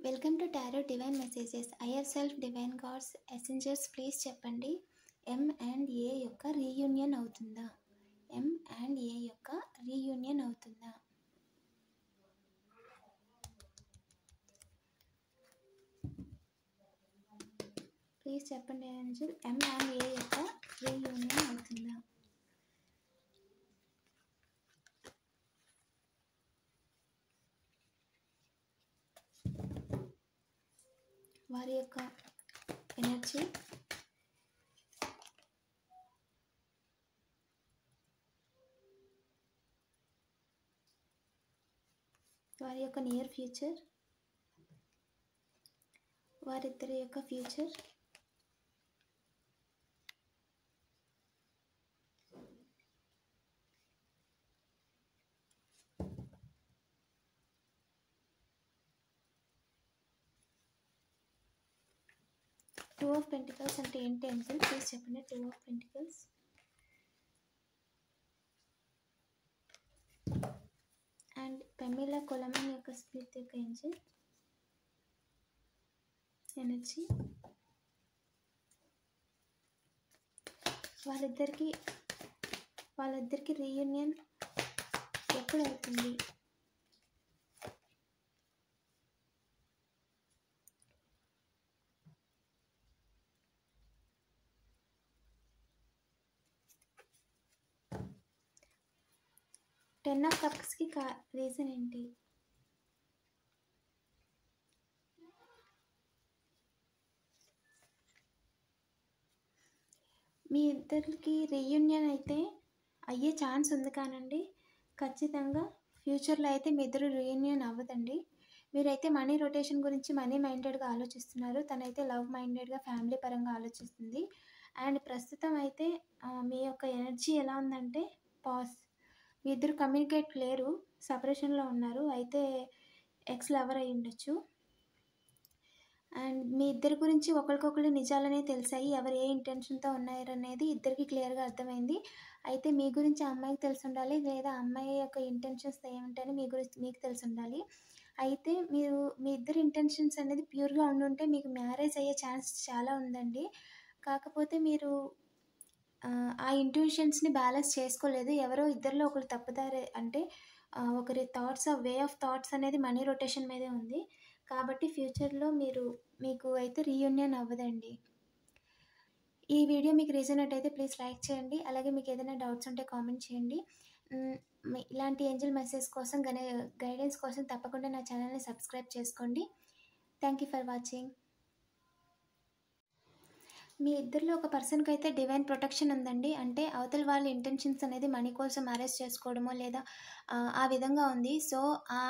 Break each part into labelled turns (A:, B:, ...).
A: Welcome to tarot divine messages. Higher self, divine gods, messengers please చెప్పండి, um and ఏ యొక్క reunion అవుతుందా? M and ఏ యొక్క reunion అవుతుందా? Please చెప్పండి ఏంజల్, ఎం అండ్ ఏ యొక్క రీయూనియన్ అవుతుందా? వారి యొక్క ఎనర్జీ, వారి యొక్క నియర్ ఫ్యూచర్, వారిద్దరి యొక్క ఫ్యూచర్, టూ ఆఫ్ పెంటికల్స్ అంటే ఏంటి ఏంజల్? ప్లీజ్ చెప్పండి. టూ ఆఫ్ పెంటికల్స్ అండ్ పెమిలా కొలమన్ యొక్క స్పిరిట్ యొక్క ఏంజల్ ఎనర్జీ, వాళ్ళిద్దరికి రీయూనియన్ ఎప్పుడు అవుతుంది? టెన్ ఆఫ్ కప్స్కి రీజన్ ఏంటి? మీ ఇద్దరికి రీయూనియన్ అయితే అయ్యే ఛాన్స్ ఉంది కానండి, ఖచ్చితంగా ఫ్యూచర్లో అయితే మీ ఇద్దరు రీయూనియన్ అవ్వదండి. మీరైతే మనీ రొటేషన్ గురించి మనీ మైండెడ్గా ఆలోచిస్తున్నారు, తనైతే లవ్ మైండెడ్గా ఫ్యామిలీ పరంగా ఆలోచిస్తుంది. అండ్ ప్రస్తుతం అయితే మీ యొక్క ఎనర్జీ ఎలా ఉందంటే పాస్. మీ ఇద్దరు కమ్యూనికేట్ లేరు, సపరేషన్లో ఉన్నారు. అయితే ఎక్స్ లవర్ అయి ఉండొచ్చు. అండ్ మీ ఇద్దరి గురించి ఒకరికొకరు నిజాలనే తెలిసాయి, ఎవరు ఏ ఇంటెన్షన్తో ఉన్నారనేది ఇద్దరికి క్లియర్గా అర్థమైంది. అయితే మీ గురించి ఆ అమ్మాయికి తెలిసి ఉండాలి, లేదా అమ్మాయి యొక్క ఇంటెన్షన్స్ ఏమిటని మీ గురించి మీకు తెలిసి ఉండాలి. అయితే మీరు మీ ఇద్దరి ఇంటెన్షన్స్ అనేది ప్యూర్గా ఉండుంటే మీకు మ్యారేజ్ అయ్యే ఛాన్స్ చాలా ఉందండి. కాకపోతే మీరు ఆ ఇంట్యూషన్స్ని బ్యాలెన్స్ చేసుకోలేదు. ఎవరో ఇద్దరిలో ఒకరు తప్పుదారి అంటే ఒకరి థాట్స్, వే ఆఫ్ థాట్స్ అనేది మనీ రొటేషన్ మీదే ఉంది. కాబట్టి ఫ్యూచర్లో మీకు అయితే రీయూనియన్ అవ్వదండి. ఈ వీడియో మీకు రీజనెట్ అయితే ప్లీజ్ లైక్ చేయండి. అలాగే మీకు ఏదైనా డౌట్స్ ఉంటే కామెంట్ చేయండి. ఇలాంటి ఏంజల్ మెసేజ్ కోసం గైడెన్స్ కోసం తప్పకుండా నా ఛానల్ని సబ్స్క్రైబ్ చేసుకోండి. Thank you for watching. మీ ఇద్దరిలో ఒక పర్సన్కి అయితే డివైన్ ప్రొటెక్షన్ ఉందండి. అంటే అవతల వాళ్ళ ఇంటెన్షన్స్ అనేది మనీ కోసం మ్యారేజ్ చేసుకోవడమో లేదా ఆ విధంగా ఉంది. సో ఆ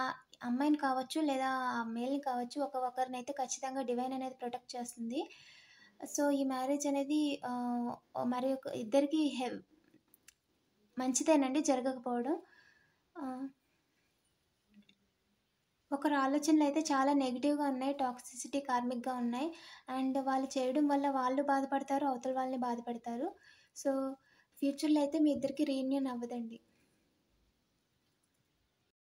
A: అమ్మాయిని కావచ్చు లేదా ఆ మేల్ని కావచ్చు, ఒకరినైతే ఖచ్చితంగా డివైన్ అనేది ప్రొటెక్ట్ చేస్తుంది. సో ఈ మ్యారేజ్ అనేది మరి ఇద్దరికి మంచిదేనండి జరగకపోవడం. ఒకరి ఆలోచనలు అయితే చాలా నెగిటివ్గా ఉన్నాయి, టాక్సిసిటీ, కార్మిక్గా ఉన్నాయి. అండ్ వాళ్ళు చేయడం వల్ల వాళ్ళు బాధపడతారు, అవతల వాళ్ళని బాధపడతారు. సో ఫ్యూచర్లో అయితే మీ ఇద్దరికి రీయూనియన్ అవ్వదండి.